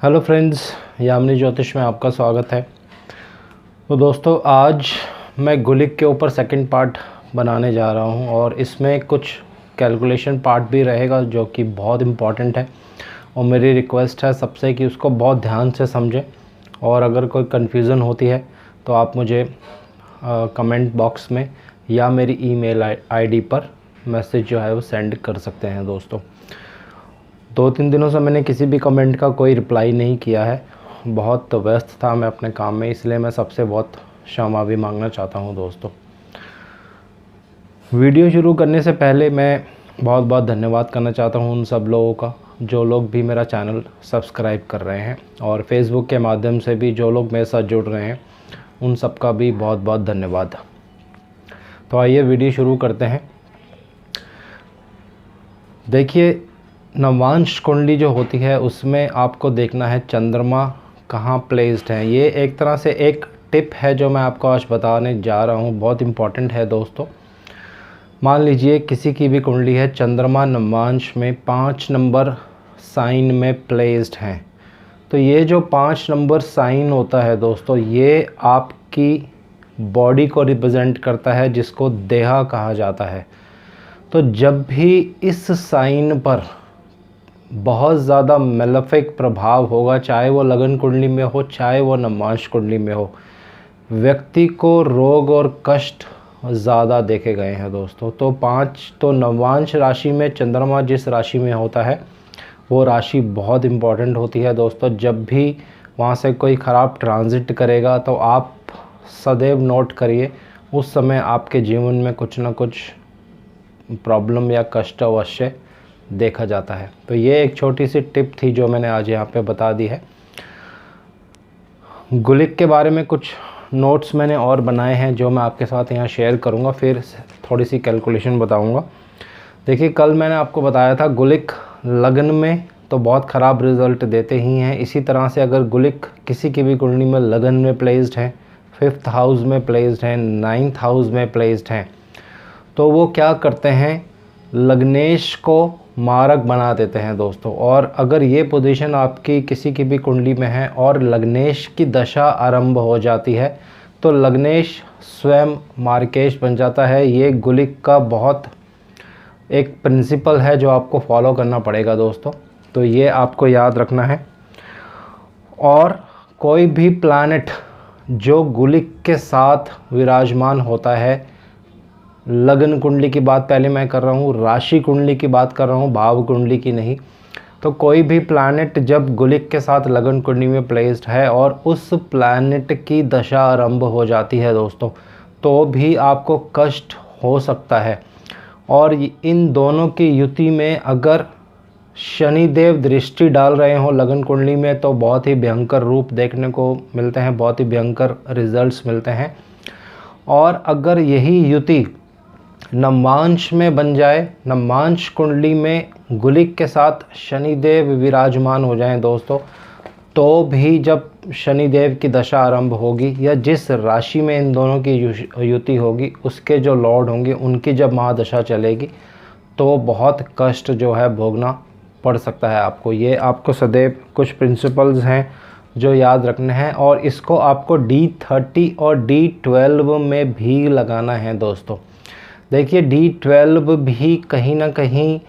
Hello friends, Yamini ज्योतिष में आपका स्वागत है। तो दोस्तों, आज मैं गुलिक के ऊपर सेकंड पार्ट बनाने जा रहा हूं और इसमें कुछ कैलकुलेशन पार्ट भी रहेगा जो कि बहुत इम्पॉर्टेंट है। और मेरी रिक्वेस्ट है सबसे कि उसको बहुत ध्यान से समझें और अगर कोई कन्फ्यूज़न होती है तो आप मुझे कमेंट बॉक्स में या मेरी ईमेल आईडी पर मैसेज जो है वो सेंड कर सकते हैं। दोस्तों, 2-3 दिनों से मैंने किसी भी कमेंट का कोई रिप्लाई नहीं किया है। बहुत व्यस्त था मैं अपने काम में, इसलिए मैं सबसे बहुत क्षमा भी मांगना चाहता हूं। दोस्तों, वीडियो शुरू करने से पहले मैं बहुत बहुत धन्यवाद करना चाहता हूं उन सब लोगों का जो लोग भी मेरा चैनल सब्सक्राइब कर रहे हैं और फेसबुक के माध्यम से भी जो लोग मेरे साथ जुड़ रहे हैं, उन सब का भी बहुत बहुत धन्यवाद। तो आइए वीडियो शुरू करते हैं। देखिए, नवांश कुंडली जो होती है उसमें आपको देखना है चंद्रमा कहाँ प्लेस्ड है। ये एक तरह से एक टिप है जो मैं आपको आज बताने जा रहा हूँ, बहुत इम्पॉर्टेंट है। दोस्तों, मान लीजिए किसी की भी कुंडली है, चंद्रमा नवांश में 5 नंबर साइन में प्लेस्ड हैं। तो ये जो 5 नंबर साइन होता है दोस्तों, ये आपकी बॉडी को रिप्रेजेंट करता है, जिसको देहा कहा जाता है। तो जब भी इस साइन पर बहुत ज़्यादा मेलेफिक प्रभाव होगा, चाहे वो लगन कुंडली में हो चाहे वो नवांश कुंडली में हो, व्यक्ति को रोग और कष्ट ज़्यादा देखे गए हैं। दोस्तों, तो नवांश राशि में चंद्रमा जिस राशि में होता है वो राशि बहुत इम्पॉर्टेंट होती है। दोस्तों, जब भी वहाँ से कोई ख़राब ट्रांजिट करेगा तो आप सदैव नोट करिए, उस समय आपके जीवन में कुछ ना कुछ प्रॉब्लम या कष्ट अवश्य देखा जाता है। तो ये एक छोटी सी टिप थी जो मैंने आज यहाँ पे बता दी है। गुलिक के बारे में कुछ नोट्स मैंने और बनाए हैं जो मैं आपके साथ यहाँ शेयर करूँगा, फिर थोड़ी सी कैलकुलेशन बताऊँगा। देखिए, कल मैंने आपको बताया था गुलिक लगन में तो बहुत ख़राब रिज़ल्ट देते ही हैं। इसी तरह से अगर गुलिक किसी की भी कुंडली में लगन में प्लेस्ड है, 5th हाउस में प्लेस्ड हैं, 9th हाउस में प्लेस्ड हैं, तो वो क्या करते हैं, लग्नेश को मारक बना देते हैं। दोस्तों, और अगर ये पोजीशन आपकी किसी की भी कुंडली में है और लग्नेश की दशा आरंभ हो जाती है तो लग्नेश स्वयं मार्केश बन जाता है। ये गुलिक का बहुत एक प्रिंसिपल है जो आपको फॉलो करना पड़ेगा। दोस्तों, तो ये आपको याद रखना है। और कोई भी प्लैनेट जो गुलिक के साथ विराजमान होता है, लगन कुंडली की बात पहले मैं कर रहा हूँ, राशि कुंडली की बात कर रहा हूँ, भाव कुंडली की नहीं। तो कोई भी प्लैनेट जब गुलिक के साथ लगन कुंडली में प्लेस्ड है और उस प्लैनेट की दशा आरंभ हो जाती है दोस्तों, तो भी आपको कष्ट हो सकता है। और इन दोनों की युति में अगर शनिदेव दृष्टि डाल रहे हो लगन कुंडली में तो बहुत ही भयंकर रूप देखने को मिलते हैं, बहुत ही भयंकर रिजल्ट्स मिलते हैं। और अगर यही युति नवांश में बन जाए, नवांश कुंडली में गुलिक के साथ शनिदेव विराजमान हो जाएं दोस्तों, तो भी जब शनिदेव की दशा आरंभ होगी या जिस राशि में इन दोनों की युति होगी, उसके जो लॉर्ड होंगे उनकी जब महादशा चलेगी तो बहुत कष्ट जो है भोगना पड़ सकता है आपको। ये आपको सदैव कुछ प्रिंसिपल्स हैं जो याद रखने हैं और इसको आपको D30 और D12 में भी लगाना है। दोस्तों, देखिए, D12 भी कहीं ना कहीं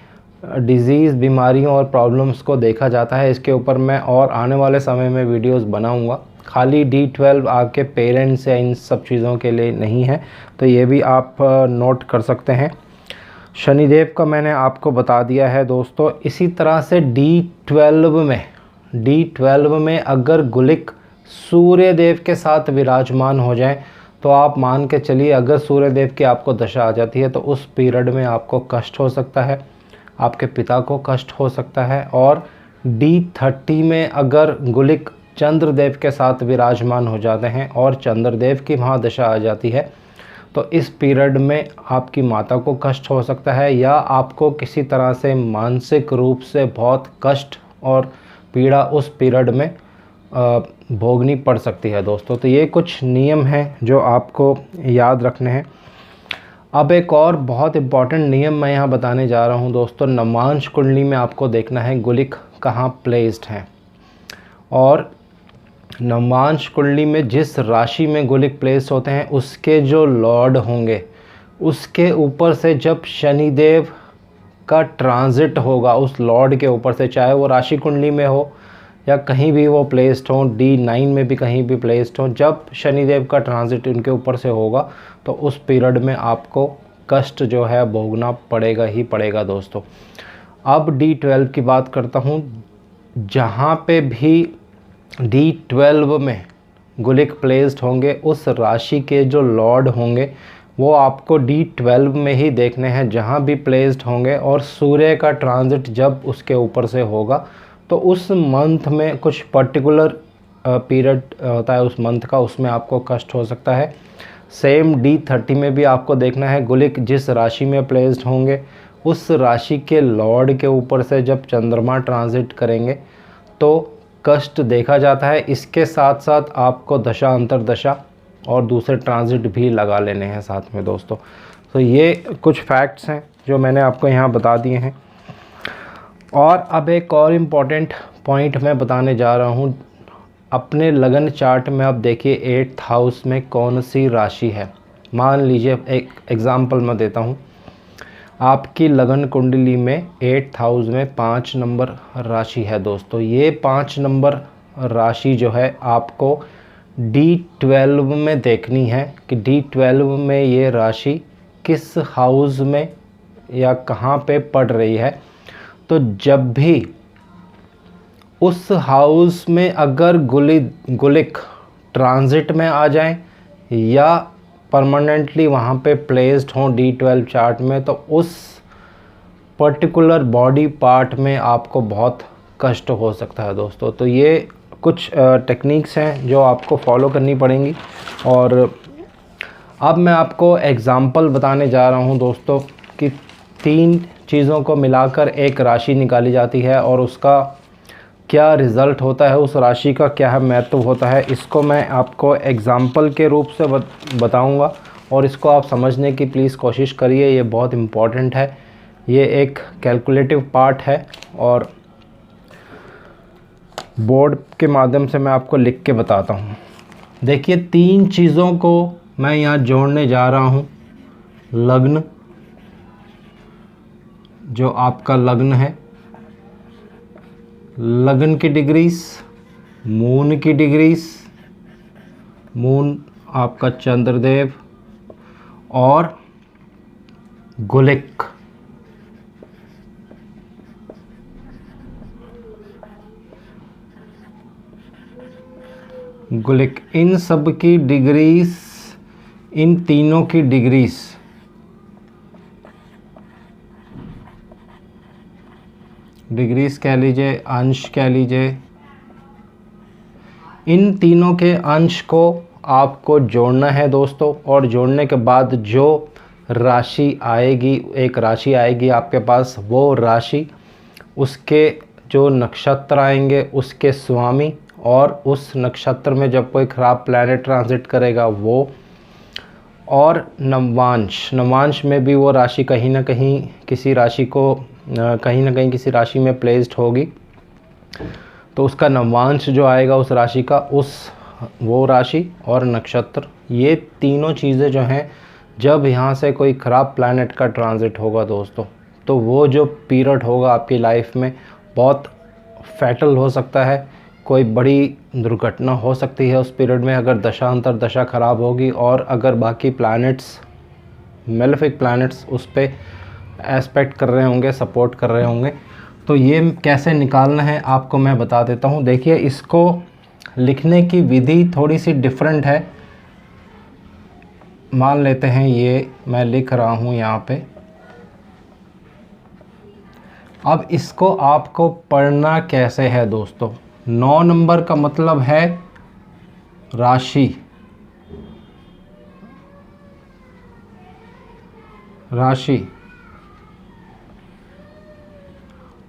डिज़ीज़, बीमारियों और प्रॉब्लम्स को देखा जाता है। इसके ऊपर मैं और आने वाले समय में वीडियोस बनाऊंगा। खाली D12 आपके पेरेंट्स या इन सब चीज़ों के लिए नहीं है, तो ये भी आप नोट कर सकते हैं। शनिदेव का मैंने आपको बता दिया है। दोस्तों, इसी तरह से D12 में अगर गुलिक सूर्य देव के साथ विराजमान हो जाए तो आप मान के चलिए, अगर सूर्य देव की आपको दशा आ जाती है तो उस पीरियड में आपको कष्ट हो सकता है, आपके पिता को कष्ट हो सकता है। और D30 में अगर गुलिक चंद्रदेव के साथ विराजमान हो जाते हैं और चंद्रदेव की महादशा आ जाती है तो इस पीरियड में आपकी माता को कष्ट हो सकता है या आपको किसी तरह से मानसिक रूप से बहुत कष्ट और पीड़ा उस पीरियड में भोगनी पड़ सकती है। दोस्तों, तो ये कुछ नियम हैं जो आपको याद रखने हैं। अब एक और बहुत इम्पॉर्टेंट नियम मैं यहाँ बताने जा रहा हूँ। दोस्तों, नवांश कुंडली में आपको देखना है गुलिक कहाँ प्लेस्ड है और नवांश कुंडली में जिस राशि में गुलिक प्लेस होते हैं उसके जो लॉर्ड होंगे उसके ऊपर से जब शनिदेव का ट्रांजिट होगा उस लॉर्ड के ऊपर से, चाहे वो राशि कुंडली में हो या कहीं भी वो प्लेस्ड हो, D9 में भी कहीं भी प्लेस्ड हो, जब शनिदेव का ट्रांजिट उनके ऊपर से होगा तो उस पीरियड में आपको कष्ट जो है भोगना पड़ेगा ही पड़ेगा दोस्तों। अब D12 की बात करता हूँ। जहाँ पे भी D12 में गुलिक प्लेस्ड होंगे उस राशि के जो लॉर्ड होंगे वो आपको D12 में ही देखने हैं जहाँ भी प्लेस्ड होंगे, और सूर्य का ट्रांजिट जब उसके ऊपर से होगा तो उस मंथ में कुछ पर्टिकुलर पीरियड होता है उस मंथ का, उसमें आपको कष्ट हो सकता है। सेम D30 में भी आपको देखना है गुलिक जिस राशि में प्लेस्ड होंगे उस राशि के लॉर्ड के ऊपर से जब चंद्रमा ट्रांजिट करेंगे तो कष्ट देखा जाता है। इसके साथ साथ आपको दशा अंतरदशा और दूसरे ट्रांजिट भी लगा लेने हैं साथ में दोस्तों। तो ये कुछ फैक्ट्स हैं जो मैंने आपको यहाँ बता दिए हैं। और अब एक और इम्पॉर्टेंट पॉइंट मैं बताने जा रहा हूँ। अपने लगन चार्ट में आप देखिए 8th हाउस में कौन सी राशि है। मान लीजिए एक एग्ज़ाम्पल मैं देता हूँ, आपकी लगन कुंडली में 8th हाउस में 5 नंबर राशि है दोस्तों। ये 5 नंबर राशि जो है आपको D12 में देखनी है कि D12 में ये राशि किस हाउस में या कहाँ पे पड़ रही है। तो जब भी उस हाउस में अगर गुलिक ट्रांजिट में आ जाएं या परमानेंटली वहाँ पे प्लेस्ड हों D12 चार्ट में, तो उस पर्टिकुलर बॉडी पार्ट में आपको बहुत कष्ट हो सकता है दोस्तों। तो ये कुछ टेक्निक्स हैं जो आपको फॉलो करनी पड़ेंगी। और अब मैं आपको एग्ज़ाम्पल बताने जा रहा हूँ दोस्तों कि 3 चीज़ों को मिलाकर एक राशि निकाली जाती है और उसका क्या रिज़ल्ट होता है, उस राशि का क्या महत्व होता है। इसको मैं आपको एग्ज़ाम्पल के रूप से बताऊंगा और इसको आप समझने की प्लीज़ कोशिश करिए। ये बहुत इम्पॉर्टेंट है, ये एक कैलकुलेटिव पार्ट है और बोर्ड के माध्यम से मैं आपको लिख के बताता हूँ। देखिए 3 चीज़ों को मैं यहाँ जोड़ने जा रहा हूँ। लग्न, जो आपका लग्न है, लगन की डिग्रीज, मून की डिग्रीज, मून आपका चंद्रदेव, और गुलिक। गुलिक, इन सब की डिग्रीज, इन तीनों की डिग्रीज कह लीजिए, अंश कह लीजिए, इन तीनों के अंश को आपको जोड़ना है दोस्तों। और जोड़ने के बाद जो राशि आएगी, एक राशि आएगी आपके पास, वो राशि उसके जो नक्षत्र आएंगे उसके स्वामी, और उस नक्षत्र में जब कोई ख़राब प्लैनेट ट्रांजिट करेगा वो, और नवांश में भी वो राशि कहीं ना कहीं किसी राशि को किसी राशि में प्लेस्ड होगी, तो उसका नवांश जो आएगा उस राशि का, वो राशि और नक्षत्र, ये तीनों चीज़ें जो हैं, जब यहाँ से कोई ख़राब प्लैनेट का ट्रांजिट होगा दोस्तों, तो वो जो पीरियड होगा आपकी लाइफ में बहुत फैटल हो सकता है। कोई बड़ी दुर्घटना हो सकती है उस पीरियड में अगर दशा अंतर दशा ख़राब होगी, और अगर बाकी प्लैनेट्स, मेलेफिक प्लैनेट्स उस पर एस्पेक्ट कर रहे होंगे, सपोर्ट कर रहे होंगे। तो ये कैसे निकालना है आपको मैं बता देता हूँ। देखिए, इसको लिखने की विधि थोड़ी सी डिफरेंट है। मान लेते हैं ये मैं लिख रहा हूँ यहाँ पे। अब इसको आपको पढ़ना कैसे है दोस्तों। 9 नंबर का मतलब है राशि,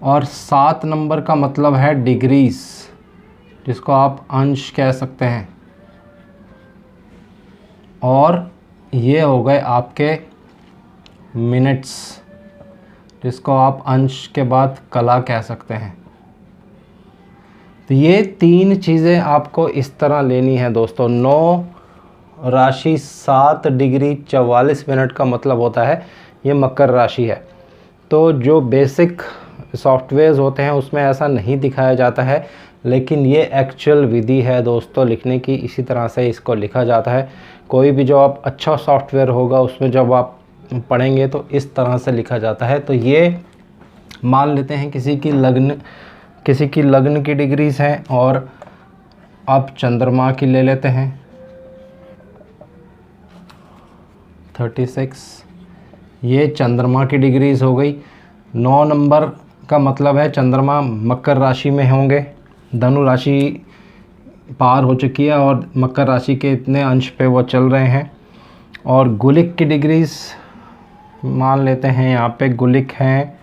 और 7 नंबर का मतलब है डिग्रीज, जिसको आप अंश कह सकते हैं, और ये हो गए आपके मिनट्स, जिसको आप अंश के बाद कला कह सकते हैं। तो ये 3 चीज़ें आपको इस तरह लेनी है दोस्तों। 9 राशि 7 डिग्री 44 मिनट का मतलब होता है ये मकर राशि है। तो जो बेसिक सॉफ्टवेयर्स होते हैं उसमें ऐसा नहीं दिखाया जाता है, लेकिन ये एक्चुअल विधि है दोस्तों लिखने की, इसी तरह से इसको लिखा जाता है। कोई भी जो आप अच्छा सॉफ्टवेयर होगा उसमें जब आप पढ़ेंगे तो इस तरह से लिखा जाता है। तो ये मान लेते हैं किसी की लग्न की डिग्रीज हैं और आप चंद्रमा की ले लेते हैं 36, ये चंद्रमा की डिग्रीज हो गई। 9 नंबर का मतलब है चंद्रमा मकर राशि में होंगे, धनु राशि पार हो चुकी है और मकर राशि के इतने अंश पे वो चल रहे हैं। और गुलिक की डिग्रीज मान लेते हैं, यहाँ पे गुलिक हैं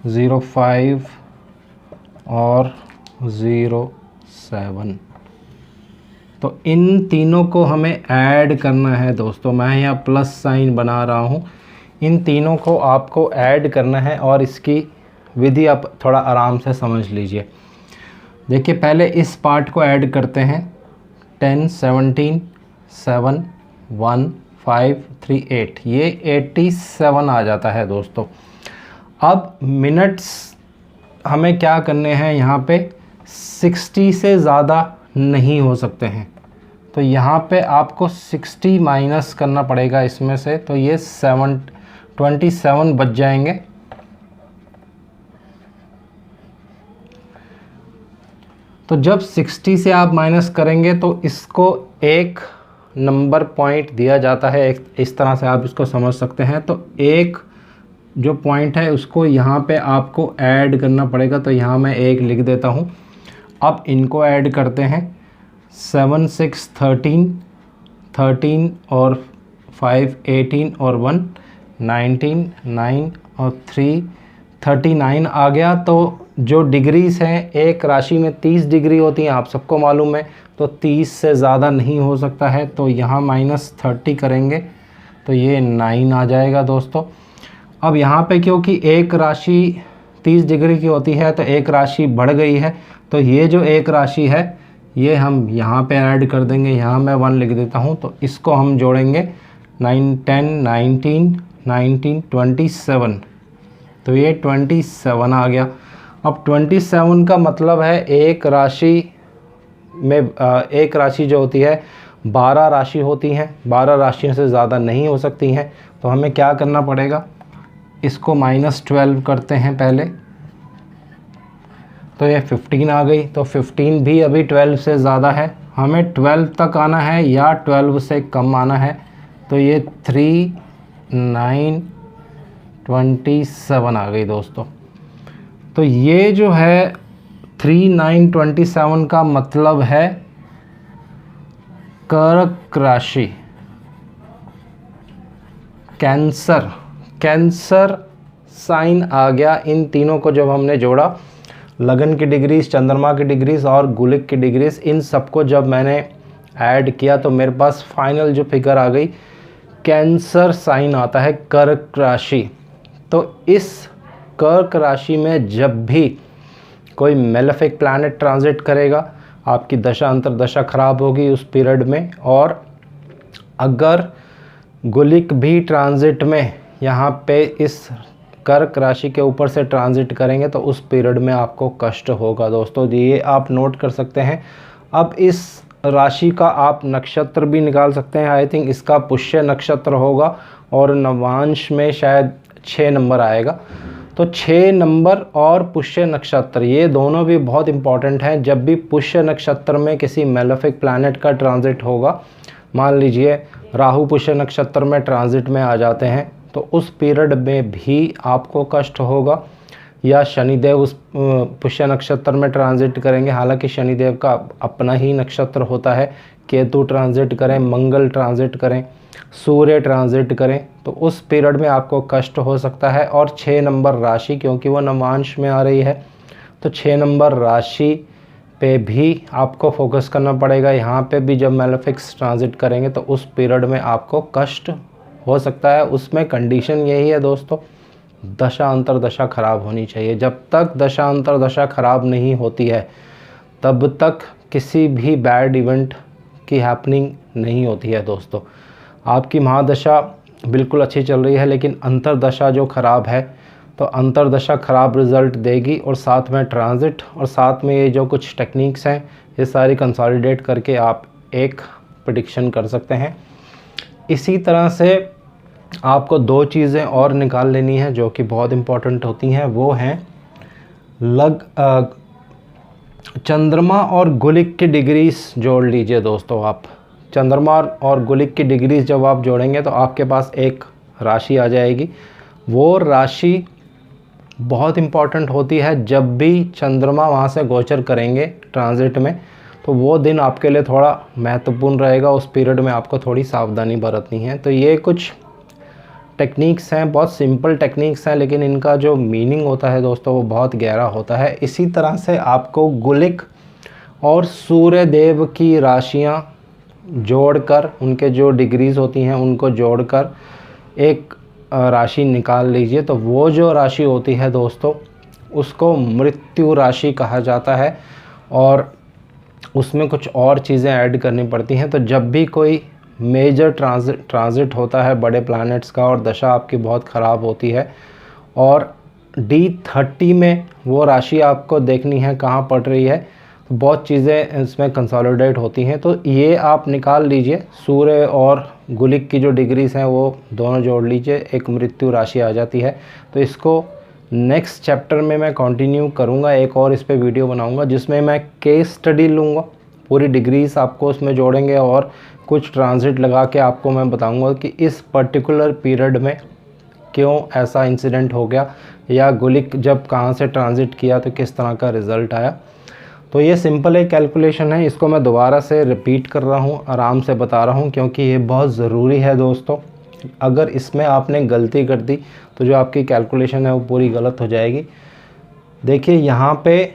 05 और 07। तो इन तीनों को हमें ऐड करना है दोस्तों। मैं यहाँ प्लस साइन बना रहा हूँ, इन तीनों को आपको ऐड करना है और इसकी विधि आप थोड़ा आराम से समझ लीजिए। देखिए पहले इस पार्ट को ऐड करते हैं। 10 17 7 1 5 3 8, ये 87 आ जाता है दोस्तों। अब मिनट्स हमें क्या करने हैं, यहाँ पे 60 से ज़्यादा नहीं हो सकते हैं, तो यहाँ पे आपको 60 माइनस करना पड़ेगा इसमें से, तो ये 27 बच जाएंगे। तो जब 60 से आप माइनस करेंगे तो इसको एक नंबर पॉइंट दिया जाता है, इस तरह से आप इसको समझ सकते हैं। तो एक जो पॉइंट है उसको यहाँ पे आपको ऐड करना पड़ेगा, तो यहाँ मैं 1 लिख देता हूँ। अब इनको ऐड करते हैं। 7 6 13 और 5 18 और 1 19 9 और 3 39 आ गया। तो जो डिग्रीज़ हैं, एक राशि में 30 डिग्री होती हैं, आप सबको मालूम है, तो 30 से ज़्यादा नहीं हो सकता है। तो यहाँ -30 करेंगे तो ये 9 आ जाएगा दोस्तों। अब यहाँ पे क्योंकि एक राशि 30 डिग्री की होती है तो एक राशि बढ़ गई है, तो ये जो एक राशि है ये हम यहाँ पे ऐड कर देंगे। यहाँ मैं 1 लिख देता हूँ, तो इसको हम जोड़ेंगे 9 10 19 19 27, तो ये 27 आ गया। अब 27 का मतलब है एक राशि में एक राशि जो होती है 12 राशि होती हैं, 12 राशियों से ज़्यादा नहीं हो सकती हैं। तो हमें क्या करना पड़ेगा, इसको -12 करते हैं पहले, तो ये 15 आ गई। तो 15 भी अभी 12 से ज़्यादा है, हमें 12 तक आना है या 12 से कम आना है। तो ये 3 9 27 आ गई दोस्तों। तो ये जो है 3 9 27 का मतलब है कर्क राशि, कैंसर साइन आ गया। इन तीनों को जब हमने जोड़ा, लगन की डिग्रीज, चंद्रमा की डिग्रीज और गुलिक की डिग्रीज, इन सबको जब मैंने ऐड किया तो मेरे पास फाइनल जो फिगर आ गई कैंसर साइन आता है, कर्क राशि। तो इस कर्क राशि में जब भी कोई मेलेफिक प्लैनेट ट्रांजिट करेगा, आपकी दशा अंतरदशा खराब होगी उस पीरियड में। और अगर गुलिक भी ट्रांजिट में यहाँ पे इस कर्क राशि के ऊपर से ट्रांजिट करेंगे तो उस पीरियड में आपको कष्ट होगा दोस्तों। ये आप नोट कर सकते हैं। अब इस राशि का आप नक्षत्र भी निकाल सकते हैं। आई थिंक इसका पुष्य नक्षत्र होगा और नवांश में शायद 6 नंबर आएगा। तो 6 नंबर और पुष्य नक्षत्र, ये दोनों भी बहुत इंपॉर्टेंट हैं। जब भी पुष्य नक्षत्र में किसी मेलेफिक प्लैनेट का ट्रांजिट होगा, मान लीजिए राहु पुष्य नक्षत्र में ट्रांजिट में आ जाते हैं, तो उस पीरियड में भी आपको कष्ट होगा। या शनिदेव उस पुष्य नक्षत्र में ट्रांजिट करेंगे, हालांकि शनिदेव का अपना ही नक्षत्र होता है। केतु ट्रांजिट करें, मंगल ट्रांजिट करें, सूर्य ट्रांजिट करें, तो उस पीरियड में आपको कष्ट हो सकता है। और 6 नंबर राशि, क्योंकि वो नवांश में आ रही है, तो 6 नंबर राशि पे भी आपको फोकस करना पड़ेगा। यहाँ पे भी जब मेलेफिक्स ट्रांजिट करेंगे तो उस पीरियड में आपको कष्ट हो सकता है। उसमें कंडीशन यही है दोस्तों, दशा अंतरदशा खराब होनी चाहिए। जब तक दशा अंतरदशा खराब नहीं होती है तब तक किसी भी बैड इवेंट की हैपनिंग नहीं होती है दोस्तों। आपकी महादशा बिल्कुल अच्छी चल रही है, लेकिन अंतरदशा जो ख़राब है, तो अंतरदशा ख़राब रिज़ल्ट देगी, और साथ में ट्रांजिट और साथ में ये जो कुछ टेक्निक्स हैं ये सारी कंसोलिडेट करके आप एक प्रेडिक्शन कर सकते हैं। इसी तरह से आपको दो चीज़ें और निकाल लेनी है जो कि बहुत इम्पॉर्टेंट होती हैं, वो हैं चंद्रमा और गुलिक की डिग्रीज जोड़ लीजिए दोस्तों। आप चंद्रमा और गुलिक की डिग्रीज जब आप जोड़ेंगे तो आपके पास एक राशि आ जाएगी। वो राशि बहुत इम्पॉर्टेंट होती है। जब भी चंद्रमा वहाँ से गोचर करेंगे ट्रांजिट में, तो वो दिन आपके लिए थोड़ा महत्वपूर्ण रहेगा। उस पीरियड में आपको थोड़ी सावधानी बरतनी है। तो ये कुछ टेक्निक्स हैं, बहुत सिंपल टेक्निक्स हैं, लेकिन इनका जो मीनिंग होता है दोस्तों वो बहुत गहरा होता है। इसी तरह से आपको गुलिक और सूर्य देव की राशियां जोड़कर, उनके जो डिग्रीज़ होती हैं उनको जोड़कर एक राशि निकाल लीजिए। तो वो जो राशि होती है दोस्तों उसको मृत्यु राशि कहा जाता है, और उसमें कुछ और चीज़ें ऐड करनी पड़ती हैं। तो जब भी कोई मेजर ट्रांजिट होता है बड़े प्लैनेट्स का और दशा आपकी बहुत ख़राब होती है, और D30 में वो राशि आपको देखनी है कहाँ पड़ रही है, तो बहुत चीज़ें इसमें कंसोलिडेट होती हैं। तो ये आप निकाल लीजिए, सूर्य और गुलिक की जो डिग्रीज हैं वो दोनों जोड़ लीजिए, एक मृत्यु राशि आ जाती है। तो इसको नेक्स्ट चैप्टर में मैं कंटिन्यू करूँगा, एक और इस पर वीडियो बनाऊँगा जिसमें मैं केस स्टडी लूँगा, पूरी डिग्रीज आपको उसमें जोड़ेंगे और कुछ ट्रांजिट लगा के आपको मैं बताऊंगा कि इस पर्टिकुलर पीरियड में क्यों ऐसा इंसिडेंट हो गया, या गुलिक जब कहाँ से ट्रांजिट किया तो किस तरह का रिज़ल्ट आया। तो ये सिंपल एक कैलकुलेशन है, इसको मैं दोबारा से रिपीट कर रहा हूँ, आराम से बता रहा हूँ, क्योंकि ये बहुत ज़रूरी है दोस्तों। अगर इसमें आपने गलती कर दी तो जो आपकी कैलकुलेशन है वो पूरी गलत हो जाएगी। देखिए यहाँ पे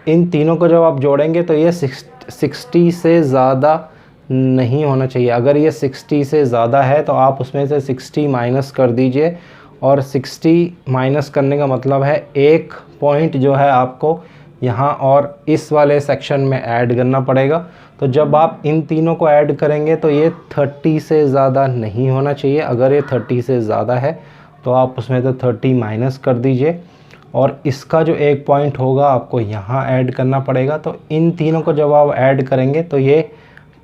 इन तीनों को जब आप जोड़ेंगे तो ये 60 से ज़्यादा नहीं होना चाहिए। अगर ये 60 से ज़्यादा है तो आप उसमें से 60 माइनस कर दीजिए, और 60 माइनस करने का मतलब है एक पॉइंट जो है आपको यहाँ और इस वाले सेक्शन में ऐड करना पड़ेगा। तो जब आप इन तीनों को ऐड करेंगे तो ये 30 से ज़्यादा नहीं होना चाहिए। अगर ये 30 से ज़्यादा है तो आप उसमें से 30 माइनस कर दीजिए, और इसका जो एक पॉइंट होगा आपको यहाँ ऐड करना पड़ेगा। तो इन तीनों को जब आप ऐड करेंगे तो ये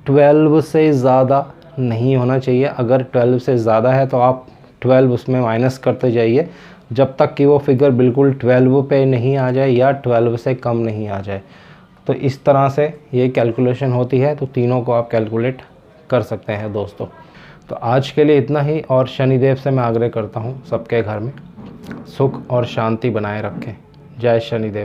12 से ज़्यादा नहीं होना चाहिए। अगर 12 से ज़्यादा है तो आप 12 उसमें माइनस करते जाइए जब तक कि वो फिगर बिल्कुल 12 पे नहीं आ जाए या 12 से कम नहीं आ जाए। तो इस तरह से ये कैलकुलेशन होती है। तो तीनों को आप कैलकुलेट कर सकते हैं दोस्तों। तो आज के लिए इतना ही, और शनिदेव से मैं आग्रह करता हूँ सबके घर में सुख और शांति बनाए रखें। जय शनिदेव।